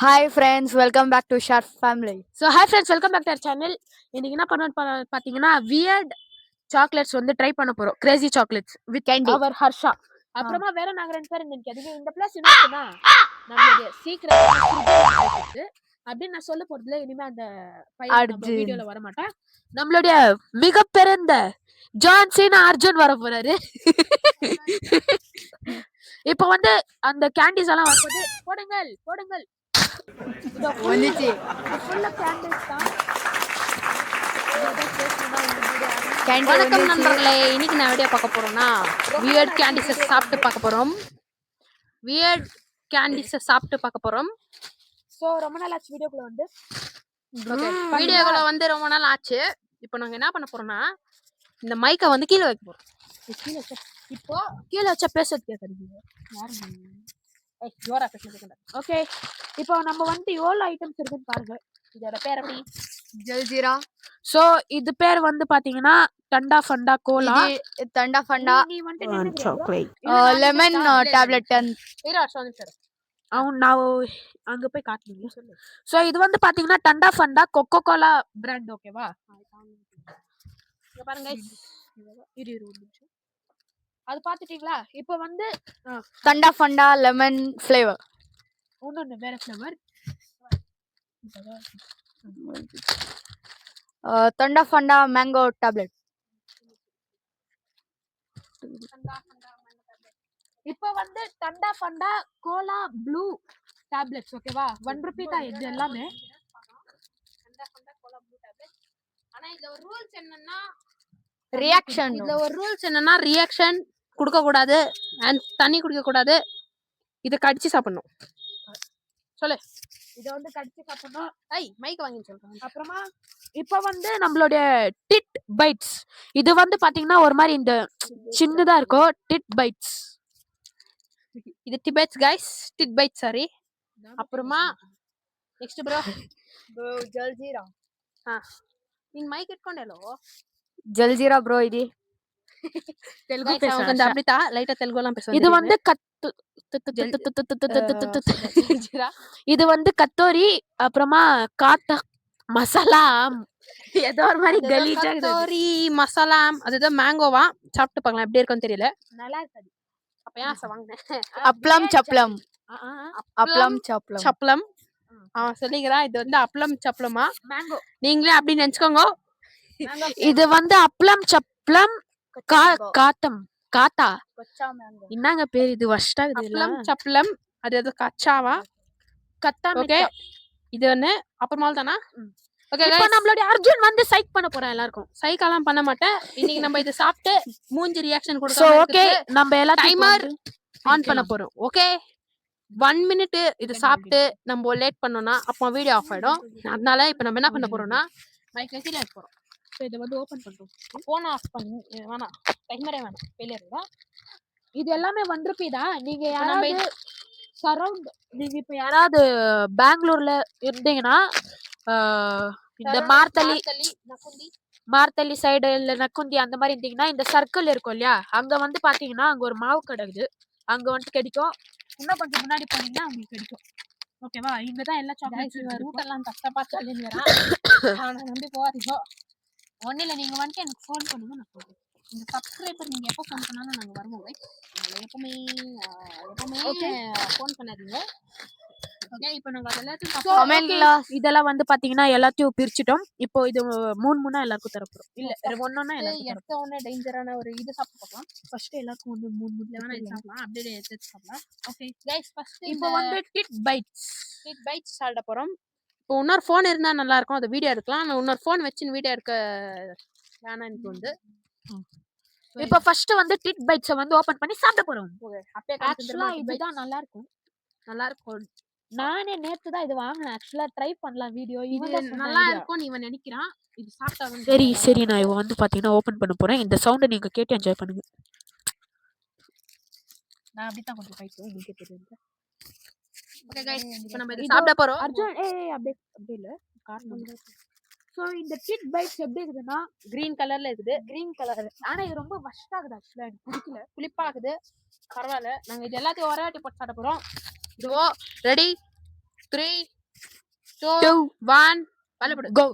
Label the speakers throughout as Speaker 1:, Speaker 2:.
Speaker 1: Hi friends, welcome back to Sharp Family.
Speaker 2: Hi friends, welcome back to our channel. இன்னைக்கு என்ன பண்ண பாத்தீங்கன்னா weird chocolates வந்து try பண்ண போறோம். Crazy chocolates with
Speaker 1: Candy.
Speaker 2: our Harsha. அப்புறமா வேற நாங்க ரெண்டு பேரும் நினைக்காதீங்க. இந்த பிளஸ் என்னன்னா நம்மளுடைய சீக்ரெட் இருக்கு. அப்படி நான் சொல்ல போறதுல இனிமே அந்த பையன் நம்ம வீடியோல வர மாட்டான். நம்மளுடைய மிக பிறந்த ஜான் சீனா அர்ஜுன் வர போறாரு. இப்போ வந்து அந்த கேண்டிஸ் எல்லாம் வரும்போது போடுங்கள் போடுங்கள்
Speaker 1: வந்துச்சு
Speaker 2: ஃபுல்லா கேண்டிஸ் தான்.
Speaker 1: வணக்கம்
Speaker 2: நண்பர்களே, இன்னைக்கு நான் வீடியோ பார்க்க போறோம்னா வியர்ட் கேண்டிஸை சாப்பிட்டு பார்க்க போறோம். ஸோ ரொம்ப நாள் ஆச்சு வீடியோக்குள்ள வந்து ரொம்ப நாள் ஆச்சு. இப்போ நாங்க என்ன பண்ண போறோம்னா இந்த மைக்கை வந்து கீழே வைக்க போறோம். இப்போ கீழே வச்சா பேசுறது கேட்குறீங்க. ஜோரா பேசுறது. ஓகே, இப்போ நம்ம வந்து எவ்வளோ ஐட்டம்ஸ் இருக்குன்னு பாருங்க. இதோட பேர் எப்படி?
Speaker 1: ஜல்ஜீரா.
Speaker 2: சோ இது பேர் வந்து பாத்தீங்கன்னா டண்டா ஃபண்டா கோலா.
Speaker 1: தண்டா ஃபண்டா.
Speaker 2: நீ வந்து
Speaker 1: சாக்லேட். Lemon tablet.
Speaker 2: நான் அங்க போய் காட்டுங்க. சோ இது வந்து பாத்தீங்கன்னா டண்டா ஃபண்டா கொக்கோ கோலா பிராண்ட். ஓகேவா? இங்க பாருங்க அது பாத்துட்டீங்களா? இப்போ வந்து
Speaker 1: தண்டா ஃபண்டா லெமன் ஃப்ளேவர்.
Speaker 2: இன்னொன்னு வேற ஃப்ளேவர்.
Speaker 1: தண்டா ஃபண்டா மேங்கோ டேப்லெட்.
Speaker 2: இப்போ வந்து தண்டா ஃபண்டா கோலா ப்ளூ டேப்லெட்ஸ். ஓகேவா? 1 ரூபி தான் இது எல்லாமே. தண்டா ஃபண்டா கோலா ப்ளூ டேப்லெட். ஆனா இதுல ஒரு ரூல்ஸ் என்னன்னா ரியாக்ஷன் கொடுக்க கூடாது அண்ட் தண்ணி குடிக்க கூடாது. இத கடிச்சு சாப்பிடணும். சொல்லு. இத வந்து கடிச்சு சாப்பிடணும். மைக் வாங்கி சொல்றேன். அப்புறமா இப்போ வந்து நம்மளுடைய டிட் பைட்ஸ். இது வந்து பாத்தீங்கன்னா ஒரு மாதிரி இந்த சின்னதா இருக்கும். Tidbits. இது tidbits guys. Tidbits sorry. அப்புறமா ನೆಕ್ಸ್ಟ್ ಬ್ರೋ
Speaker 1: ಜಲ್ಜೀರಾ.
Speaker 2: ನಿನ್ ಮೈಕ್ ಇಟ್ಕೊಂಡೆಲ್ಲೋ
Speaker 1: ஜல்ஜீரா ப்ரோ. இது
Speaker 2: தெலுங்கு பேசுறாங்க. அப்படிதா லைட்டா தெலுங்குலாம் பேசுவாங்க. இது வந்து இது வந்து கத்தோரி. அப்புறமா காத்தா மசாலா ஏதோ ஒரு மாதிரி கலீஜா கத்தோரி மசாலா. அதுதான் மேங்கோவா. சாப்பிட்டு பார்க்கலாம் எப்படி இருக்குன்னு தெரியல. நல்லா இருக்காது. அப்ப ஏன் ஆசை வாங்கினேன்.
Speaker 1: அப்பளம் சப்பளம். அப்பளம் சப்பளம்.
Speaker 2: சப்பளம். சொல்லிக்கிறா. இது வந்து அப்பளம் சப்பளமா மேங்கோ. நீங்களே அப்படி நினைச்சுக்கோங்க. இது வந்து அப்பளம் சப்பளம் காத்தம் காத்தா என்னங்க பேர் இது? வஷ்டா அப்பளம் சப்பளம். அது எது கச்சாவா கத்தா? ஓகே, இது ஒண்ணு. அப்புறமா தானா? ஓகே, இப்போ நம்மளுடைய அர்ஜுன் வந்து சைக் பண்ண போறேன். எல்லாருக்கும் சைக்கெல்லாம் பண்ண மாட்டேன். இன்னைக்கு நம்ம இத சாப்பிட்டு மூஞ்சி ரியாக்ஷன் கொடுக்க. ஓகே, நம்ம எல்லாம் டைமர் ஆன் பண்ண போறோம். ஓகே, 1 மினிட் இது சாப்பிட்டு நம்ம லேட் பண்ணோம்னா அப்போ வீடியோ ஆஃப் ஆயிடும். அதனால இப்போ நம்ம என்ன பண்ண போறோம்னா மைக் வச்சு லேட் போறோம். இதை வந்து ஓபன் பண்றோம். போன் ஆஃப் பண்ணி வேணாம், டைமரே வேணாம், ஃபெயிலியர் தான். இது எல்லாமே 1 ரூபி தான். நீங்க யாராவது சரௌண்ட் நீங்க இப்ப யாராவது பெங்களூர்ல இருந்தீங்கன்னா இந்த மார்த்தலி சைடு இல்ல நக்குந்தி அந்த மாதிரி இருந்தீங்கன்னா இந்த சர்க்கிள் இருக்கும் இல்லையா, அங்க வந்து பாத்தீங்கன்னா அங்க ஒரு மாவு கடை இருக்குது. அங்க வந்து கிடைக்கும். இன்னும் கொஞ்சம் முன்னாடி போனீங்கன்னா உங்களுக்கு கிடைக்கும். ஓகேவா? இங்கதான் எல்லா சாக்லேட்ஸும் ரூட் எல்லாம் கஷ்டப்பா சொல்லிடுறேன். நம்பி போறீங்க. ஒன்றும் இல்லை, நீங்கள் வந்துட்டு எனக்கு ஃபோன் பண்ணுங்க, நான் சொல்கிறேன். இந்த சப்ஸ்கிரைபர் நீங்கள் எப்போ ஃபோன் பண்ணாலும் நாங்கள் வருவோம். எப்பவுமே ஃபோன் பண்ணாதீங்க. ஓகே, இப்போ நாங்கள் அதெல்லாத்தையும் இதெல்லாம் வந்து பார்த்தீங்கன்னா எல்லாத்தையும் பிரிச்சுட்டோம். இப்போ இது 3 எல்லாருக்கும் தரப்போம். இல்லை ஒன்னொன்னா எடுத்த உடனே டேஞ்சரான ஒரு இது சாப்பிட்டு பார்க்கலாம். ஃபர்ஸ்ட் எல்லாருக்கும் வந்து 3 சாப்பிடலாம். அப்படியே எடுத்து சாப்பிடலாம். ஓகே கைஸ், ஃபர்ஸ்ட் இப்போ வந்து டிட் பைட்ஸ் சாப்பிட போகிறோம். இப்போ இன்னொரு ஃபோன் இருந்தால் நல்லா இருக்கும், அதை வீடியோ எடுக்கலாம். நான் இன்னொரு ஃபோன் வச்சு வீடியோ எடுக்க வேணாம் எனக்கு வந்து. இப்போ ஃபர்ஸ்ட் வந்து டிட் பைட்ஸை வந்து ஓபன் பண்ணி சாப்பிட போறோம். ஆக்சுவலா இதுதான் நல்லா இருக்கும். நானே நேத்து தான் இது வாங்கினேன். ஆக்சுவலா ட்ரை பண்ணலாம் வீடியோ. இது நல்லா இருக்கும் இவன் நினைக்கிறான். இது சாப்பிட்டா சரி நான் இவன் வந்து பாத்தீங்கன்னா ஓபன் பண்ண போறேன். இந்த சவுண்டை நீங்க கேட்டு என்ஜாய் பண்ணுங்க. நான் அப்படித்தான் கொஞ்சம் பைக்கு உங்களுக்கு தெரியுது. ஓகே गाइस, இப்போ நம்ம இத சாப்பிட போறோம். அர்ஜுன் அப்படியே இல்ல கார்ன். சோ இந்த டிட் பைட்ஸ் எப்படி இருக்குதுன்னா கிரீன் கலர்ல இருக்குது. Green colour. ஆனா இது ரொம்ப வஷ்டா இருக்குது. ஆக்சுவலா எனக்கு பிடிக்கல. புளிப்பா இருக்குது. பரவாயில்ல, நாங்க இது எல்லாத்தையும் ஒரே வாட்டி போட்டு சாப்பிட போறோம். இதோ ரெடி 3 2
Speaker 1: 2
Speaker 2: 1 பலப்படு.
Speaker 1: go.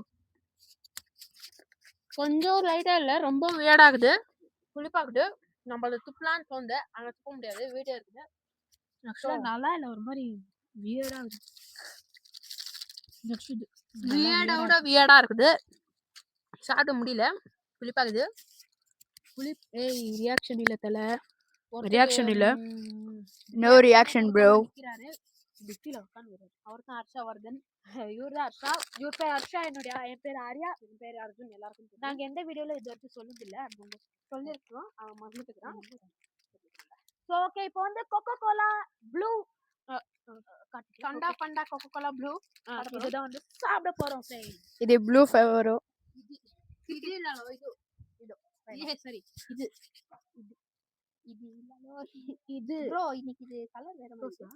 Speaker 2: கொஞ்சம் லைட்டா இல்ல, ரொம்ப வியர்டாகுது, புளிப்பாகுது. நம்ம அதை துப்பலான்னு தோணுது, ஆனா துப்ப முடியாது, வீடியோ இருக்குது. ஆக்சுவலா நல்லா இல்ல, ஒரு மாதிரி வியர்டாகுது. வியர்டோட வியர்டா இருக்குது, சாப்பிட முடியல, புளிப்பாகுது. ஏய் ரியாக்ஷன் இல்ல தல, ரியாக்ஷன் இல்ல.
Speaker 1: No reaction, bro.
Speaker 2: அவர்தான் ஹர்ஷவர்தன், இவர்தான் ஹர்ஷா. இவர் பேர் ஹர்ஷா, என் பேர் ஆர்யா, என் பேர் அர்ஜுன். எல்லாருக்கும் நாங்க எந்த வீடியோல இது வரைக்கும் சொன்னதில்ல, சொல்லிருக்கோம், அவன் மறந்துட்டுக்கிறான். சோ ஓகே, இப்போ வந்து கோகோ கோலா ப்ளூ, தண்டா ஃபண்டா கோகோ கோலா ப்ளூ, இதுதான் வந்து சாப்பிட போறோம். சரி,
Speaker 1: இது ப்ளூ ஃபேவரோ.
Speaker 2: இது இல்ல, இது சரி, இது இது இல்ல, இது ப்ரோ, இன்னைக்கு இது கலர் வேற மாதிரி.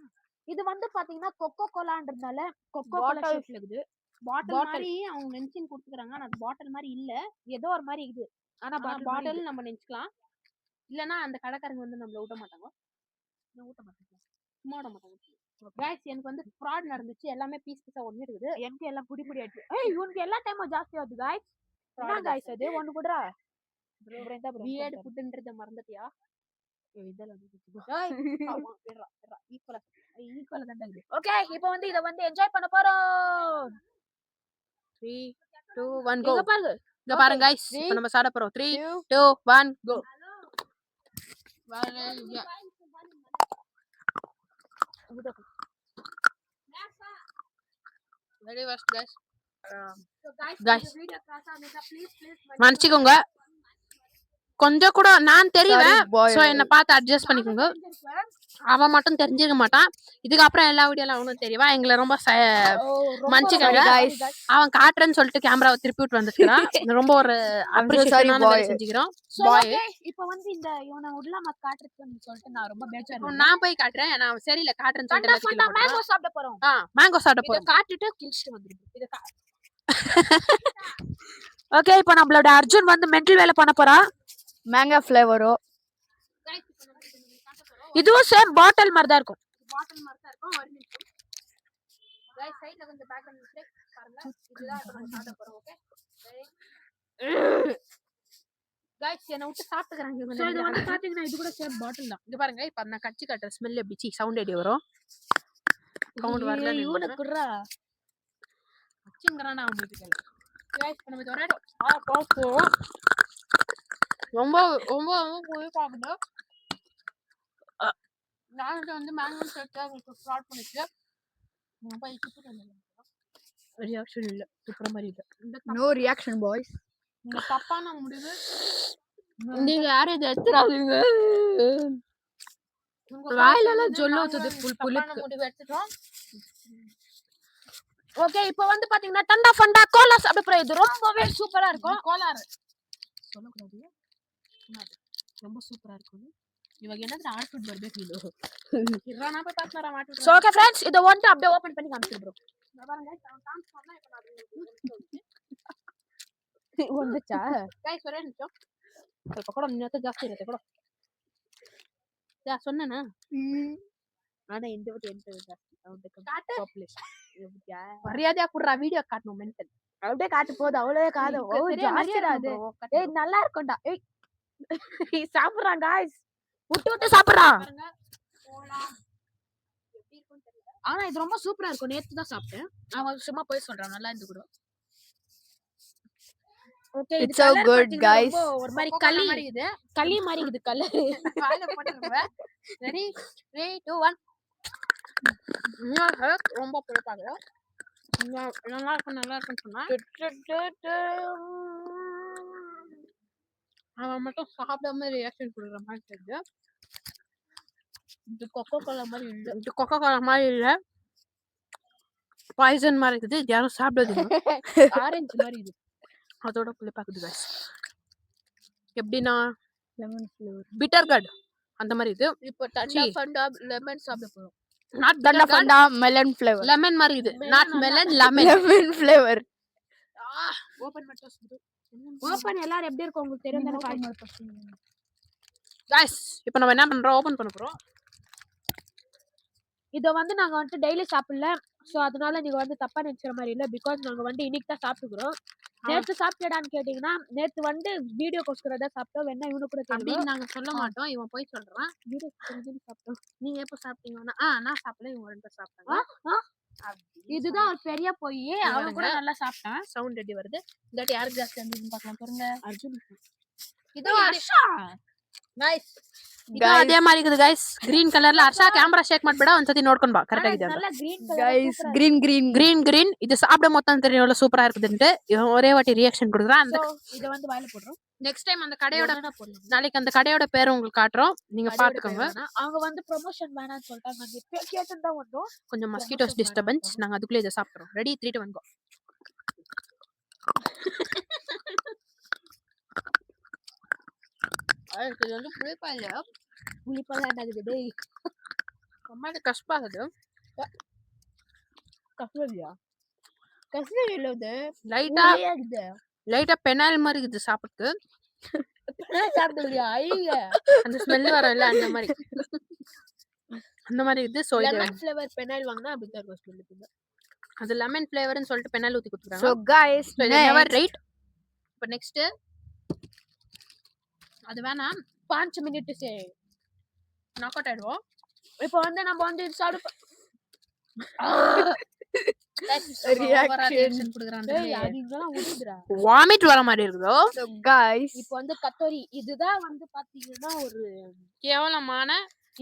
Speaker 2: இது வந்து பாத்தீங்கன்னா கொக்கோ கோலான்றதுனால கொக்கோ கோலா ஷேப்ல இருக்குது. பாட்டில் மாதிரி அவங்க மென்ஷன் கொடுத்துக்கறாங்க, ஆனா அது பாட்டில் மாதிரி இல்ல, ஏதோ ஒரு மாதிரி இருக்குது. ஆனா பாட்டில் நம்ம நினைச்சுக்கலாம், இல்லனா அந்த கடைக்காரங்க வந்து நம்மள ஊட்ட மாட்டாங்க, சும்மா விட மாட்டாங்க. गाइस, எனக்கு வந்து fraud நடந்துச்சு, எல்லாமே பீஸ் பீஸா ஒண்ணு இருக்குது, எனக்கு எல்லாம் புடி புடி ஆயிடுச்சு. ஏய் இவனுக்கு எல்லா டைமும் ஜாஸ்தி ஆகுது गाइस. என்ன गाइस அது ஒண்ணு குடுறா ப்ரோ, இந்த பிஎட் ஃபுட்ன்றத மறந்துட்டியா? இதெல்லாம் ஏய் ஆமா, விடுறா ஈக்குவலா தான் இருக்குது. ஓகே, இப்போ வந்து இத வந்து என்ஜாய் பண்ண போறோம். 3 2 1 கோ. இங்க பாருங்க गाइस, இப்போ நம்ம சாப்பிட போறோம். 3 2 1 கோ. Very fast guys. Guys, மன்னிச்சுக்கோங்க, கொஞ்சம் கூட நான் தெரிவேன், சோ என்ன பார்த்து அட்ஜஸ்ட் பண்ணிக்கோங்க. அவன் மட்டும் தெரிஞ்சிருக்க மாட்டான், இதுக்கு அப்புறம் எல்லா வீடியோல அவனும் தெரியவா. எங்களை ரொம்ப மன்னிச்சுக்கோங்க. அவன் காட்டுறேன்னு சொல்லிட்டு கேமராவை திருப்பி விட்டு வந்துருக்கான், ரொம்ப ஒரு அப்ரிஷியேஷனான வேலை செஞ்சுக்கிறோம். பாய், இப்போ வந்து இந்த இவனை உடலாம காட்டுறதுன்னு சொல்லிட்டு நான் ரொம்ப பேஜாரா, நான் போய் காட்டுறேன், நான் சரியில்லை காட்டுறேன்னு சொல்லிட்டு மேங்கோ சாப்பிட போறோம். மேங்கோ சாப்பிட போறோம், காட்டிட்டு கிழிச்சிட்டு வந்துருக்கோம். இத ஓகே, இப்போ நம்மளோட அர்ஜுன் வந்து மென்டல் வேலை பண்ண போறான்.
Speaker 1: மேங்கோ ஃப்ளேவரோ.
Speaker 2: இதுவும் சேம் பாட்டில் மாதிரி தான் இருக்கும், ஒரு நிமிஷம் गाइस, சைடுல வந்து பேக்ரவுண்ட் மிஸ்டேக் பாருங்க, இதுதான் நம்ம சாப்பிட போறோம். ஓகே गाइस, என்ன விட்டு சாப்பிட்டுக்கறாங்க இவங்க. இது வந்து பாத்தீங்கன்னா இது கூட சேம் பாட்டில் தான். இங்க பாருங்க, இப்போ நான் கட்சி கட்டுற ஸ்மெல் எப்படி சவுண்ட் எப்படி வரும், சவுண்ட் வரல. இவனுக்கு குறா அச்சிங்கறானா உங்களுக்கு கேளு. गाइस, நம்ம இது ஒரே பாப்போ ரொம்ப ரொம்ப போய் பாக்குது. நான் வந்து மேங்கோ செட்டா உங்களுக்கு ஸ்டார்ட் பண்ணிட்டு ரொம்ப இஷ்டப்பட்டு வந்தேன். ரியாக்ஷன் இல்ல, சூப்பர் மாதிரி இல்ல.
Speaker 1: No reaction boys.
Speaker 2: இந்த தப்பான முடிவு நீங்க யாரும் இதை எடுத்துறாதீங்க. வாயில எல்லாம் ஜொல்லுது, புளிப்பு முடிவு எடுத்துட்டோம். ஓகே, இப்போ வந்து பாத்தீங்கன்னா டண்டா ஃபண்டா கோலா சாப்பிட போறோம். இது ரொம்பவே சூப்பரா இருக்கும். கோலாறு சொல்லக்கூடாது, ரொம்ப சூப்பரா இருக்கும். இவங்க என்னது ஆட்ஃபுட் பர்பே ஃபீல் இறானா போய் பாத்துறா மாட்டி. சோ ஓகே फ्रेंड्स, இத வந்து அப்படியே ஓபன் பண்ணி காமிச்சிரு ப்ரோ. பாருங்க गाइस, அவன் டான்ஸ் பண்ணா இப்ப நான் வந்துச்சா गाइस, ஒரே நிமிஷம், ಸ್ವಲ್ಪ கூட இன்னத்த ಜಾಸ್ತಿ ಇರುತ್ತೆ கூட. யா சொன்னேனா, ஆனா இந்த விட்டு எந்த ಜಾಸ್ತಿ அவனுக்கு பாப்புலேஷன் எப்படியா மரியாதையா குடுறா, வீடியோ காட்டணும் மென்டல். அப்படியே காட்டு போது அவ்வளவே காது ஜாஸ்திடா அது. ஏய் நல்லா இருக்கும்டா. ஏய் சாப்பிடுறான் गाइस, விட்டு விட்டு சாப்பிடுறான். ஆனா இது ரொம்ப சூப்பரா இருக்கும், நேத்து தான் சாப்பிட்டேன். அவன் சும்மா போய் சொல்றான், நல்லா இருந்து கூட. Okay,
Speaker 1: it's so good guys.
Speaker 2: ஒரு மாதிரி களி மாதிரி இது கலர். வாயில போட்டுங்க. ரெடி 3 2 1. ரொம்ப புளிப்பாங்க, நல்லா இருக்குன்னு சொன்னா அவன் மட்டும் சாப்பிடாம ரியாக்ஷன் கொடுக்குற மாதிரி தெரியுது. இது கொக்கோ கோலா மாதிரி இல்ல, பாய்சன் மாதிரி இருக்குது, இது யாரும் சாப்பிடாதீங்க. ஆரஞ்சு மாதிரி இது, அதோட புளிப்பாக்குது गाइस. எப்படின்னா
Speaker 1: லெமன் ஃப்ளேவர்,
Speaker 2: பிட்டர் கார்ட் அந்த மாதிரி இது. இப்போ டண்டா ஃபண்டா லெமன் சாப்பிட போறோம். நாட்
Speaker 1: டண்டா ஃபண்டா மெலன் ஃப்ளேவர்.
Speaker 2: லெமன் மாதிரி இது, not melon, lemon
Speaker 1: flavour.
Speaker 2: Open மட்டும் சுடு. ஓபன் எல்லாரும் எப்படி இருக்கு உங்களுக்கு தெரியும் தானே गाइस. இப்போ நம்ம என்ன பண்றோம், ஓபன் பண்ண போறோம். இத வந்து நாங்க வந்து டெய்லி சாப்பிடல. சோ அதனால நீங்க வந்து தப்பா நினைக்கிற மாதிரி இல்ல. பிகாஸ் நாங்க வந்து இன்னைக்கு தான் சாப்பிட்டுக்கிறோம். நேத்து சாப்பிட்டடான்னு கேட்டீங்கன்னா நேத்து வந்து வீடியோ கோஸ்கர தான் சாப்பிட்டோம். வேணா இவனு கூட
Speaker 3: அப்படி
Speaker 2: கேளுங்க.
Speaker 3: நாங்க சொல்ல மாட்டோம். இவன் போய் சொல்றான்.
Speaker 2: வீடியோ கொஞ்சம் சாப்பிட்டோம்.
Speaker 3: நீங்க எப்ப சாப்பிட்டீங்கன்னா நான் சாப்பிடல. இவங்க 2 பேரும் சாப்பிட்டாங்க.
Speaker 2: இதுதான் ஒரு பெரிய பொய். அவன் கூட நல்லா சாப்பிட்டான்.
Speaker 3: சவுண்ட் எப்படி வருது? இல்லாட்டி யாருக்கு ஜாஸ்தி வந்து பார்க்கலாம் பாருங்க.
Speaker 2: அர்ஜுன்
Speaker 3: இது ஹர்ஷா. ನೈಸ್ ಇದು
Speaker 1: Guys.
Speaker 3: ಅದೇ ಮಾರಿ ಇದೆ ಗೈಸ್ ಗ್ರೀನ್ ಕಲರ್ ಲ ಹರ್ಷ ಕ್ಯಾಮೆರಾ ಶೇಕ್ ಮಾಡ್ಬೇಡ ಒಂದ್ಸತಿ ನೋಡ್ಕೊಂಡ್ ಬಾ ಕರೆಕ್ಟ್ ಆಗಿದೆ ಅಂತ
Speaker 2: நல்ல green
Speaker 1: Guys, green.
Speaker 3: Green green இது சாப்பிட மொத்தம் தெரியும் சூப்பரா இருக்குதுன்ட்டு இவன் ஒரே வாட்டி ரியாக்ஷன் கொடுக்குறான் அந்த
Speaker 2: இத வந்து வாயில போடுறோம்.
Speaker 3: நெக்ஸ்ட் டைம் அந்த கடையோட நாளைக்கு அந்த கடையோட பேரை உங்களுக்கு காட்டுறோம் நீங்க பாத்துக்கோங்க
Speaker 2: அவங்க வந்து ப்ரமோஷன் வேணாம்னு சொல்லிட்டாங்க. நாங்க கேட்டு தான் வந்தோம்.
Speaker 3: கொஞ்சம் மஸ்கிட்டோஸ் டிஸ்டர்பன்ஸ் நாங்க அதுக்குள்ள இத சாப்பிடுறோம் ரெடி 3 2 1 கோ இது வந்து புளிப்பா இல்ல
Speaker 2: புளிப்பெல்லாம் என்னது டேய்
Speaker 3: ரொம்ப கஷ்டமாகுது
Speaker 2: கஸ்தூரியா கஸ்தூரி இல்ல இது
Speaker 3: லைட்டா
Speaker 2: புளியா இருக்குது.
Speaker 3: லைட்டா பெனால் மாதிரி இருக்குது சாப்பிட்டு
Speaker 2: சாப்பிடுறியா ஐய
Speaker 3: அந்த ஸ்மெல் வரல அந்த மாதிரி இது சோ இது
Speaker 2: லெமன் ஃப்ளேவர் பெனால் வாங்குனா அப்படி தான் இருக்கும் ஸ்மெல் இருக்குது.
Speaker 3: அது லெமன் ஃப்ளேவர்னு சொல்லிட்டு பெனால் ஊத்தி கொடுத்துறாங்க
Speaker 1: So guys,
Speaker 3: So, இது never
Speaker 1: next,
Speaker 3: right. இப்போ நெக்ஸ்ட் அது வேணாம்
Speaker 2: 5 மினிட் சே
Speaker 3: நாக் அவுட் ஆயிடுவோம்
Speaker 2: இப்போ வந்து நம்ம வந்து இது சாப்பிட
Speaker 1: reaction.
Speaker 2: டேய் அது இதெல்லாம் உடுதுடா.
Speaker 3: வாமிட் வர மாதிரி இருக்குதோ
Speaker 1: So guys,
Speaker 2: இப்போ வந்து கத்தோரி இதுதான் வந்து பாத்தீங்கன்னா ஒரு
Speaker 3: கேவலமான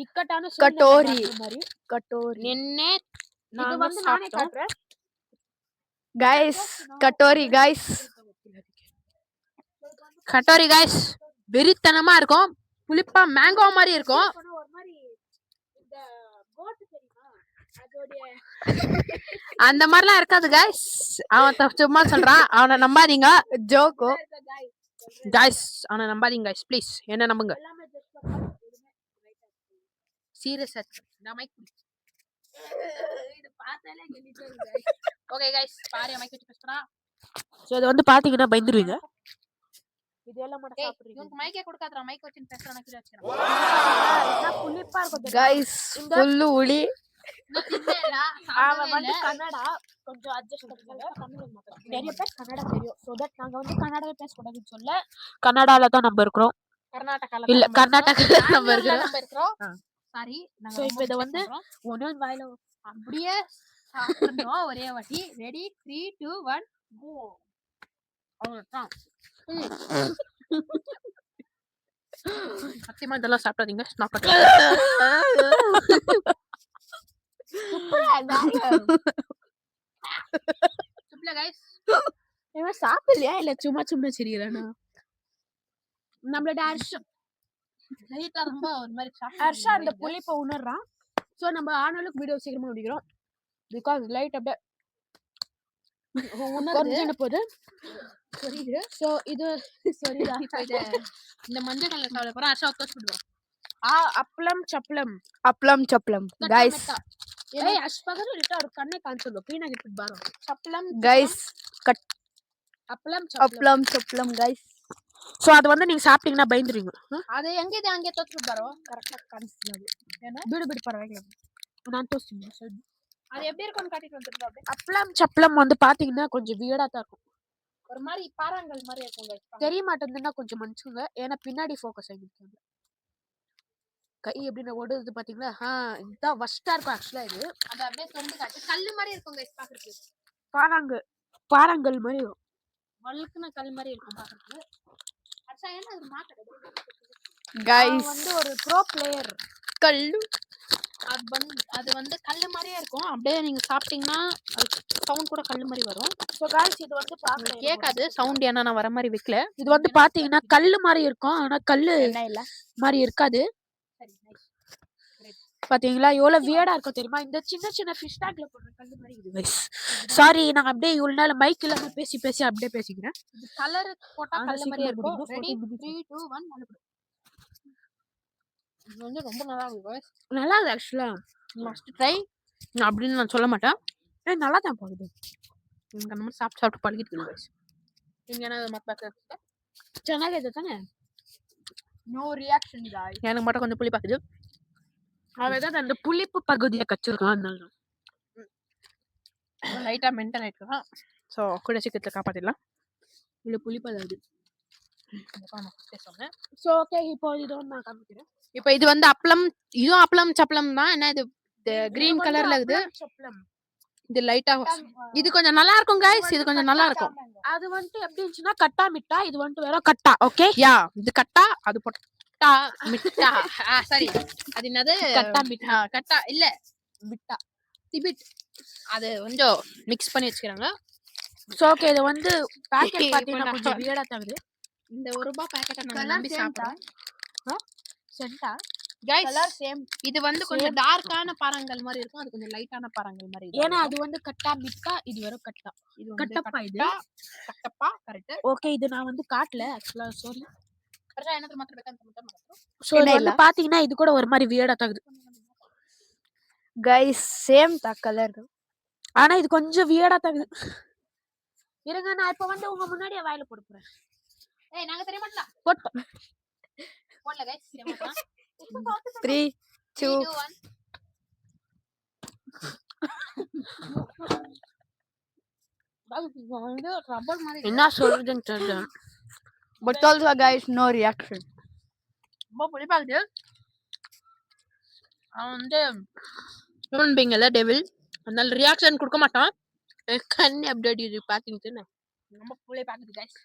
Speaker 2: இக்கட்டான
Speaker 1: கட்டோரி.
Speaker 2: சூழ்நிலை மாதிரி.
Speaker 1: katori.
Speaker 3: நின்னே
Speaker 2: இது
Speaker 3: நாங்க
Speaker 2: வந்து நானே
Speaker 3: சாப்பிட்டோம்
Speaker 2: காட்டுறேன்.
Speaker 1: Guys, katori guys.
Speaker 3: Katori guys வெறித்தனமா இருக்கும் புளிப்பா மேங்கோ மாதிரி இருக்கும்
Speaker 2: ஒரு மாதிரி இந்த கோட் தெரியுமா அதோட
Speaker 3: அந்த மாதிரிலாம் இருக்காது கைஸ் அவன் சும்மா சொல்றான் அவனை நம்பாதீங்க
Speaker 1: Joko.
Speaker 3: கைஸ் அவனை நம்பாதீங்க கைஸ் ப்ளீஸ் என்ன நம்புங்க
Speaker 2: எல்லாமே ஜஸ்ட்
Speaker 3: சீரியஸா நான் மைக்
Speaker 2: இது பார்த்தாலே கெலிட்டே
Speaker 3: ஓகே கைஸ் பாரு மைக் வச்சு பேசுறா
Speaker 2: சோ இது வந்து பாத்தீங்கன்னா பயந்துருவீங்க. இதெல்லாம் மட்டும் சாப்பிடுறீங்க.
Speaker 3: இவனுக்கு மைக்கே கொடுக்காதடா மைக் வச்சு பேசுறானே கீழ வச்சிரேன்
Speaker 2: நான் புளிப்பா இருக்கும் தெரியுமா?
Speaker 1: Guys, full uli.
Speaker 2: அவன் வந்து கன்னடா கொஞ்சம் அட்ஜஸ்ட் பண்ணிக்கோங்க. நிறைய பேர் கன்னடா தெரியும். சோ தட் நாங்க வந்து கன்னடாவே பேசக்கூடாதுன்னு சொல்ல கன்னடால தான் நம்ம இருக்கிறோம்.
Speaker 3: கர்நாடகால
Speaker 2: இல்ல கர்நாடகால நம்ம
Speaker 3: நம்ம
Speaker 2: இருக்கிறோம்.
Speaker 3: இருக்கிறோம் சாரி
Speaker 2: சோ இப்போ இத வந்து ஒண்ணு வாயில
Speaker 3: அப்படியே சாப்பிடணும் ஒரே வாட்டி ரெடி 3 2 1 கோ அவ்வளவுதான் சத்தியமா இதெல்லாம் சாப்பிடாதீங்க ஸ்னாப் சுப்ல கைஸ்
Speaker 2: இவன் சாப்பிடலையா இல்ல சும்மா சும்மா சிரிக்கிறானா? நம்மளோட
Speaker 3: லைட்டா ரொம்ப ஒரு மாதிரி
Speaker 2: ஹர்ஷா அந்த புளிப்பை உணர்றான். சோ நம்ம ஆனாலும் வீடியோ சீக்கிரமா முடிக்கிறோம். பிகாஸ் லைட் அப்படியே உணர்ந்து போகுது.
Speaker 3: புரியுது
Speaker 2: சோ இது சரிடா.
Speaker 3: இப்போ இந்த மஞ்சள் கலர் சாப்பிட போறோம் ஹர்ஷா தோஸ் விடுவோம்
Speaker 2: அப்பளம் சப்பளம்
Speaker 1: Aplam chaplam. Guys,
Speaker 2: ஏய் அஷ்பகர் ரிட்டா ஒரு கண்ணை காமிச்சோ பீனா கிட்ட பாரு சப்பளம்
Speaker 1: guys,
Speaker 2: அப்பளம் சப்பளம்
Speaker 1: aplam chaplam guys.
Speaker 2: சோ அது வந்து நீங்க சாப்பிட்டீங்கன்னா பயந்துருவீங்க.
Speaker 3: அது எங்க இது அங்கே தோஸ் விடுறோம்
Speaker 2: கரெக்ட்டா காமிச்சது ஏன்னா பிடு பரவாயில்லை நான் தோஸ்றேன்.
Speaker 3: அது எப்படி இருக்கும்னு காட்டிட்டு வந்துருந்தா அப்படியே
Speaker 2: அப்பளம் சப்பளம் வந்து பாத்தீங்கன்னா கொஞ்சம் வியர்டா தான் இருக்கும்.
Speaker 3: ஒரு மாதிரி பாறாங்கல் மாதிரி இருக்கும் guys.
Speaker 2: தெரிய மாட்டேங்குதுன்னா கொஞ்சம் மன்னிச்சுங்க. ஏன்னா பின்னாடி ஃபோக்கஸ் ஆகிருக்கு. கை எப்படி ஓடுது பாத்தீங்களா? இதுதான் வஸ்டா இருக்கும் ஆக்சுவலா. இது
Speaker 3: அது அப்படியே தொண்டு காட்டு கல்லு மாதிரி இருக்கும் guys பாக்குறதுக்கு
Speaker 2: பாறாங்கல் மாதிரி இருக்கும்.
Speaker 3: வழுக்குன கல் மாதிரி இருக்கும் பாக்குறதுக்கு அச்சா என்ன இது மாட்டது
Speaker 1: Guys,
Speaker 2: வந்து ஒரு ப்ரோ பிளேயர்.
Speaker 1: kallu.
Speaker 3: அது வந்து கல்லு மாதிரியே இருக்கும் அப்படியே நீங்க சாப்பிட்டீங்கன்னா சவுண்ட் கூட கல்லு மாதிரி வரும்
Speaker 2: சோ गाइस இது வந்து பாக்க
Speaker 3: கேட்காது சவுண்ட் ஏன்னா நான் வர மாதிரி வைக்கல
Speaker 2: இது வந்து பாத்தீங்கன்னா கல்லு மாதிரி இருக்கும். ஆனா கல்லு
Speaker 1: இல்ல.
Speaker 2: மாதிரி இருக்காது.
Speaker 3: சரி நைஸ்
Speaker 2: பாத்தீங்களா எவ்வளவு வியர்டா இருக்கும் தெரியுமா? இந்த சின்ன சின்ன ஃபிஷ் டேங்க்ல போடுற கல்லு மாதிரி இது गाइस. சாரி நான் அப்படியே இவ்வளவு நாள் மைக் இல்லாம பேசி அப்படியே பேசிக்கிறேன்.
Speaker 3: இது கலர் போட்டா கல்லு மாதிரியே இருக்கும் ரெடி 3 2 1 மறுபடியும் இது வந்து ரொம்ப நல்லா இருக்கு guys
Speaker 2: நல்லா இருக்கு ஆக்சுவலா.
Speaker 3: மஸ்ட் ட்ரை அப்படின்னு நான் சொல்ல மாட்டேன்
Speaker 2: நல்லா தான் போகுது.
Speaker 3: எனக்கு அந்த மாதிரி சாப்பிட்டு பழகிட்டு guys நீங்க என்ன மத்த பேசுறீங்க
Speaker 2: ಚೆನ್ನಾಗಿದೆ ತಾನೆ?
Speaker 1: No reaction guys.
Speaker 3: எனக்கு மட்டும் கொஞ்சம் புளி பாக்குது
Speaker 2: அவதான் அந்த புளிப்பு பகுதியை கச்சிருக்கான் அதனால
Speaker 3: லைட்டா மென்டல் ஆயிட்டு சோ கூட சீக்கிரத்துல காப்பாத்திடலாம்
Speaker 2: இல்ல புளிப்பு அதாவது
Speaker 3: சொன்னேன்
Speaker 2: சோ ஓகே இப்போ இதோ நான் காமிக்கிறேன்
Speaker 3: இப்போ இது வந்து அப்பளம் இதுவும் அப்பளம் சப்பளம் தான் என்ன இது கிரீன் கலர்ல இருக்குது
Speaker 2: சப்பளம்
Speaker 3: இது லைட்டா இது கொஞ்சம் நல்லா இருக்கும் கைஸ் இது கொஞ்சம் நல்லா இருக்கும்
Speaker 2: அது வந்துட்டு எப்படி இருந்துச்சுன்னா கட்டா மிட்டா இது வந்துட்டு வேற கட்டா ஓகே
Speaker 3: யா இது கட்டா அது பொட்டா மிட்டா சரி அது என்னது
Speaker 2: கட்டா மிட்டா
Speaker 3: கட்டா இல்ல மிட்டா திபிட் அது கொஞ்சம் மிக்ஸ் பண்ணி வச்சுக்கிறாங்க
Speaker 2: சோ ஓகே இது வந்து பாக்கெட் பாத்தீங்கன்னா கொஞ்சம் வியர்டா தகுது
Speaker 3: இந்த ₹1 பாக்கெட்டை நம்ம
Speaker 1: Colour
Speaker 3: நம்பி
Speaker 1: same
Speaker 3: சாப்பிடுறோம்
Speaker 2: சென்டா
Speaker 3: கைஸ்
Speaker 1: கலர் சேம்
Speaker 3: இது வந்து கொஞ்சம் டார்க்கான பழங்கள் மாதிரி இருக்கும் அது கொஞ்சம் லைட்டான பழங்கள் மாதிரி இருக்கும்
Speaker 2: ஏன்னா அது வந்து கட்டா மிட்டா இது வேற கட்டா
Speaker 3: இது வந்து
Speaker 2: கட்டப்பா இது
Speaker 3: கட்டப்பா கரெக்ட்
Speaker 2: ஓகே இது நான் வந்து காட்டல ஆக்சுவலா சாரி
Speaker 3: கரெக்டா என்ன மாத்திரம் வைக்க
Speaker 2: சோ இது வந்து பாத்தீங்கன்னா இது கூட ஒரு மாதிரி வியர்டா தகுது
Speaker 1: கைஸ் சேம் த கலர்
Speaker 2: ஆனா இது கொஞ்சம் வியர்டா தகுது இருங்க நான் இப்ப வந்து உங்க முன்னாடியே வாயில போட போறேன்
Speaker 3: ஏய் நாங்க தெரிய மாட்டலாம்
Speaker 2: போட்டோம்
Speaker 3: போடல கைஸ் தெரிய மாட்டலாம்
Speaker 1: 3 2
Speaker 3: வந்து ரப்பர் மாதிரி
Speaker 2: என்ன சொல்றதுன்னு தெரியல
Speaker 1: but also guys no reaction
Speaker 3: ரொம்ப புளிப்பா இருக்கு அவன் வந்து ஹியூமன் பீயிங் இல்ல டெவில் அதனால ரியாக்ஷன் கொடுக்க மாட்டான் கண்ணு அப்படி இது பாத்தீங்கன்னா ரொம்ப புளிப்பா இருக்குது கைஸ்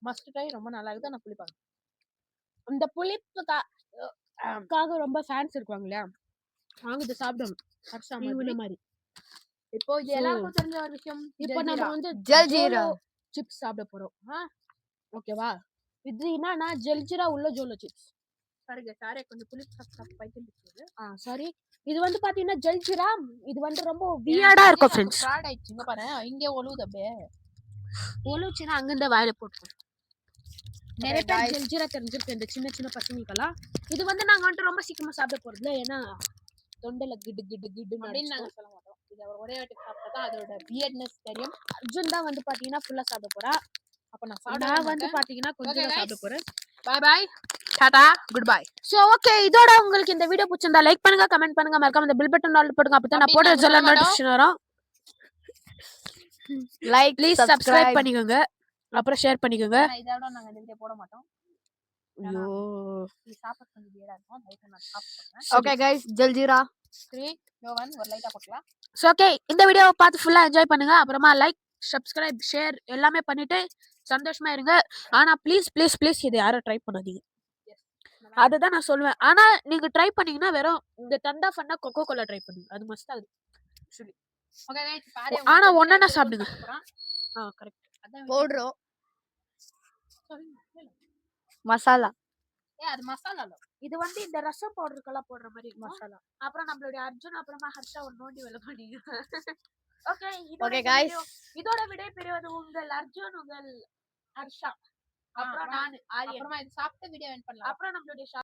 Speaker 3: மஸ்ட் ட்ரை ரொம்ப நல்லா இருக்குது ஆனா புளிப்பா இருக்கு
Speaker 2: இந்த புளிப்புக்காக ரொம்ப ஃபேன்ஸ் இருக்காங்க இல்லையா அவங்க இதை சாப்பிடணும்
Speaker 3: ஹர்ஷா
Speaker 2: இவன மாதிரி
Speaker 3: இப்போ இது எல்லாருக்கும் தெரிஞ்ச ஒரு விஷயம்
Speaker 2: இப்போ நம்ம வந்து
Speaker 1: ஜல்ஜீரா
Speaker 2: சிப்ஸ் சாப்பிட போறோம் ஓகேவா இது என்னன்னா ஜல்ஜீரா உள்ள ஜோலோ சிப்ஸ்
Speaker 3: சரிங்க சாரே கொஞ்சம் புளிப்பு சாப்பிட்டு பைத்தியம்
Speaker 2: சாரி இது வந்து பாத்தீங்கன்னா ஜல்ஜீரா இது வந்து ரொம்ப வியர்டா இருக்கும் ஃப்ரெண்ட்ஸ்
Speaker 3: ஃப்ராட் ஆயிடுச்சு இங்க பாரு இங்கே ஒழுகுது அப்படியே
Speaker 2: ஒழுச்சுன்னா அங்கிருந்த வாயில போட்டுருவோம் நிறைய பேர் ஜல்ஜீரா தெரிஞ்சிருக்கு இந்த சின்ன சின்ன பசங்களுக்கெல்லாம் இது வந்து நாங்க வந்துட்டு ரொம்ப சீக்கிரமா சாப்பிட போறது ஏன்னா தொண்டையில கிடு கிடு கிடு
Speaker 3: அப்படின்னு நாங்க சொல்ல மாட்டோம் இது ஒரே வாட்டி சாப்பிட்டா அதோட வியர்ட்னஸ் தெரியும்
Speaker 2: அர்ஜுன் தான் வந்து பாத்தீங்கன்னா ஃபுல்லா சாப்பிட போறா
Speaker 3: அப்ப
Speaker 2: நான் வந்து பாத்தீங்கன்னா கொஞ்சம் தான் சாப்பிட போறேன்
Speaker 3: பாய் பாய் டாடா குட் பை
Speaker 2: சோ ஓகே இதோட உங்களுக்கு இந்த வீடியோ பிடிச்சிருந்தா லைக் பண்ணுங்க கமெண்ட் பண்ணுங்க மறக்காம இந்த பெல் பட்டன் ஆல் போடுங்க அப்பதான் நான் போடுற எல்லா நோட்டிஃபிகேஷன் வரும்
Speaker 1: லைக்
Speaker 2: ப்ளீஸ் சப்ஸ்கிரைப் பண்ணிக்கோங்க அப்புறம் ஷேர் பண்ணிக்கோங்க
Speaker 3: இதோட நாங்க இந்த வீடியோ போட மாட்டோம்
Speaker 2: ஐயோ
Speaker 3: இது சாப்பிட கொஞ்சம் வியர்டா இருக்கும் லைட்டா நான் சாப்பிடுறேன்
Speaker 1: okay guys jaljeera
Speaker 3: 3 2 1 ஒரு லைட்டா போடலாம்
Speaker 2: சோ ஓகே இந்த வீடியோவை பார்த்து ஃபுல்லா என்ஜாய் பண்ணுங்க அப்புறமா லைக் சப்ஸ்கிரைப் ஷேர் எல்லாமே பண்ணிட்டு சந்தோஷமா இருங்க ஆனா ப்ளீஸ் ப்ளீஸ் ப்ளீஸ் இதை யாரும் ட்ரை பண்ணாதீங்க அதுதான் நான் சொல்லுவேன் ஆனா நீங்க ட்ரை பண்ணீங்கன்னா வெறும் இந்த தண்டா ஃபன்னா கொக்கோ கோலா ட்ரை பண்ணுங்க அது மஸ்ட் ஆகுது
Speaker 3: ஓகே गाइस பாரு
Speaker 2: ஆனா ஒண்ணா சாப்பிடுங்க கரெக்ட்
Speaker 3: அதான்
Speaker 1: போடுறோம் மசாலா
Speaker 3: அது மசாலா இல்ல
Speaker 2: இது வந்து இந்த ரசம் பவுடருக்கெல்லாம் போடுற மாதிரி மசாலா அப்புறம் நம்மளுடைய அர்ஜுன் அப்புறமா ஹர்ஷா ஒரு நோண்டி வேலை பண்ணீங்க ஓகே
Speaker 1: Okay, guys.
Speaker 2: இதோட விடை பெறுவது உங்கள் அர்ஜுன் உங்கள் ஹர்ஷா அப்புறம் நான் ஆரியன்
Speaker 3: அப்புறமா இது சாப்பிட்டு வீடியோ எண்ட் பண்ணலாம்
Speaker 2: அப்புறம் நம்மளுடைய